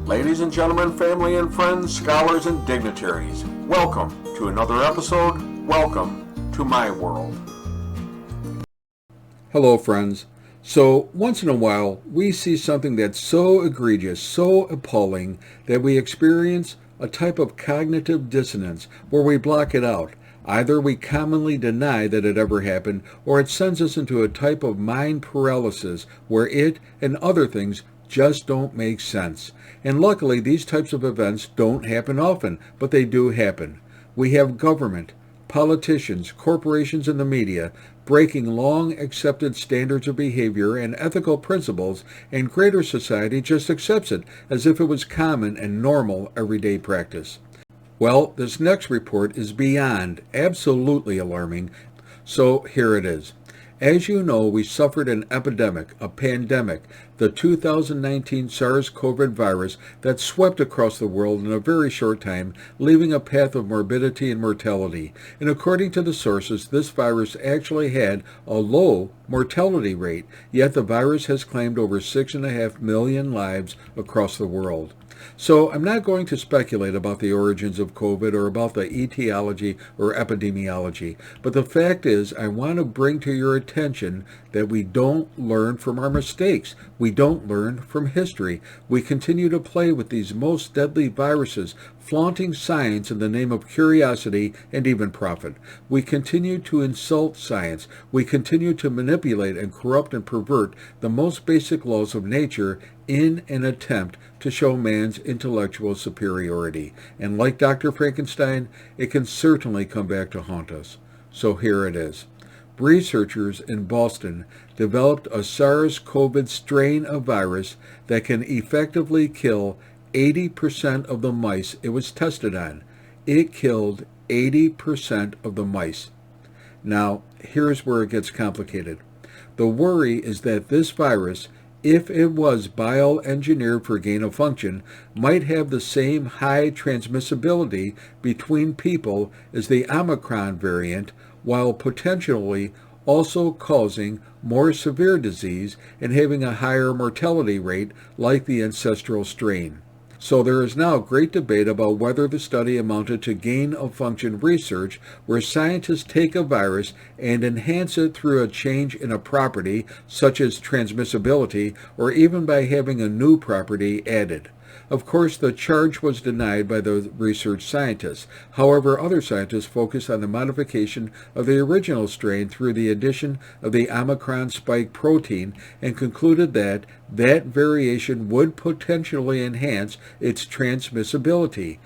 Ladies and gentlemen, family and friends, scholars and dignitaries, welcome to another episode. Welcome to my world. Hello, friends. So, once in a while, we see something that's so egregious, so appalling, that we experience a type of cognitive dissonance where we block it out. Either we commonly deny that it ever happened, or it sends us into a type of mind paralysis where it and other things just don't make sense. And luckily, these types of events don't happen often, but they do happen. We have government, politicians, corporations, and the media breaking long-accepted standards of behavior and ethical principles, and greater society just accepts it as if it was common and normal everyday practice. Well, this next report is beyond absolutely alarming, so here it is. As you know, we suffered an epidemic, a pandemic, the 2019 SARS-CoV virus that swept across the world in a very short time, leaving a path of morbidity and mortality. And according to the sources, this virus actually had a low mortality rate, yet the virus has claimed over 6.5 million lives across the world. So I'm not going to speculate about the origins of COVID or about the etiology or epidemiology, but the fact is I want to bring to your attention that we don't learn from our mistakes. We don't learn from history. We continue to play with these most deadly viruses, flaunting science in the name of curiosity and even profit. We continue to insult science. We continue to manipulate and corrupt and pervert the most basic laws of nature in an attempt to show man's intellectual superiority. And like Dr. Frankenstein, it can certainly come back to haunt us. So here it is. Researchers in Boston developed a SARS-CoV strain of virus that can effectively kill 80% of the mice it was tested on. It killed 80% of the mice. Now, here's where it gets complicated. The worry is that this virus, if it was bioengineered for gain of function, might have the same high transmissibility between people as the Omicron variant, while potentially also causing more severe disease and having a higher mortality rate like the ancestral strain. So there is now great debate about whether the study amounted to gain-of-function research, where scientists take a virus and enhance it through a change in a property, such as transmissibility, or even by having a new property added. Of course, the charge was denied by the research scientists. However, other scientists focused on the modification of the original strain through the addition of the Omicron spike protein and concluded that that variation would potentially enhance its transmissibility.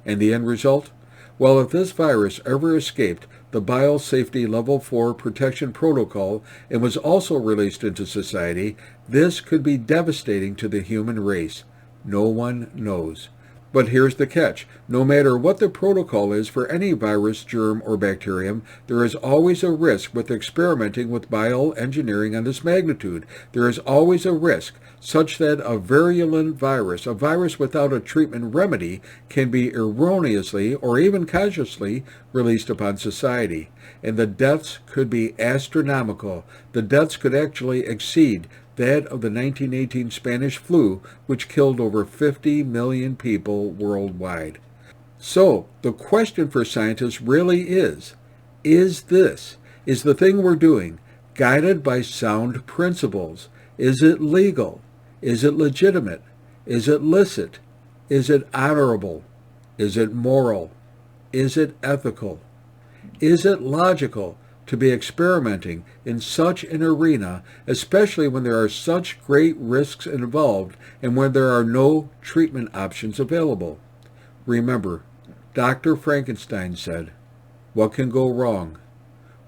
And the end result? Well, if this virus ever escaped the Biosafety Level 4 protection protocol and was also released into society, this could be devastating to the human race. No one knows. But here's the catch. No matter what the protocol is for any virus, germ, or bacterium, there is always a risk with experimenting with bioengineering on this magnitude. There is always a risk such that a virulent virus, a virus without a treatment remedy, can be erroneously or even consciously released upon society. And the deaths could be astronomical. The deaths could actually exceed that of the 1918 Spanish flu, which killed over 50 million people worldwide. So, the question for scientists really is the thing we're doing guided by sound principles? Is it legal? Is it legitimate? Is it licit? Is it honorable? Is it moral? Is it ethical? Is it logical to be experimenting in such an arena, especially when there are such great risks involved and when there are no treatment options available? Remember, Dr. Frankenstein said, "What can go wrong?"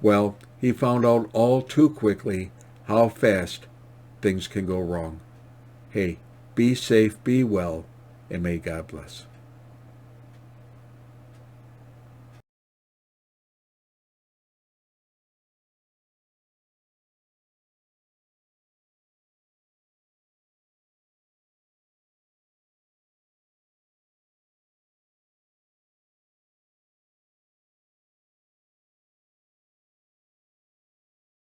Well, he found out all too quickly how fast things can go wrong. Hey, be safe, be well, and may God bless.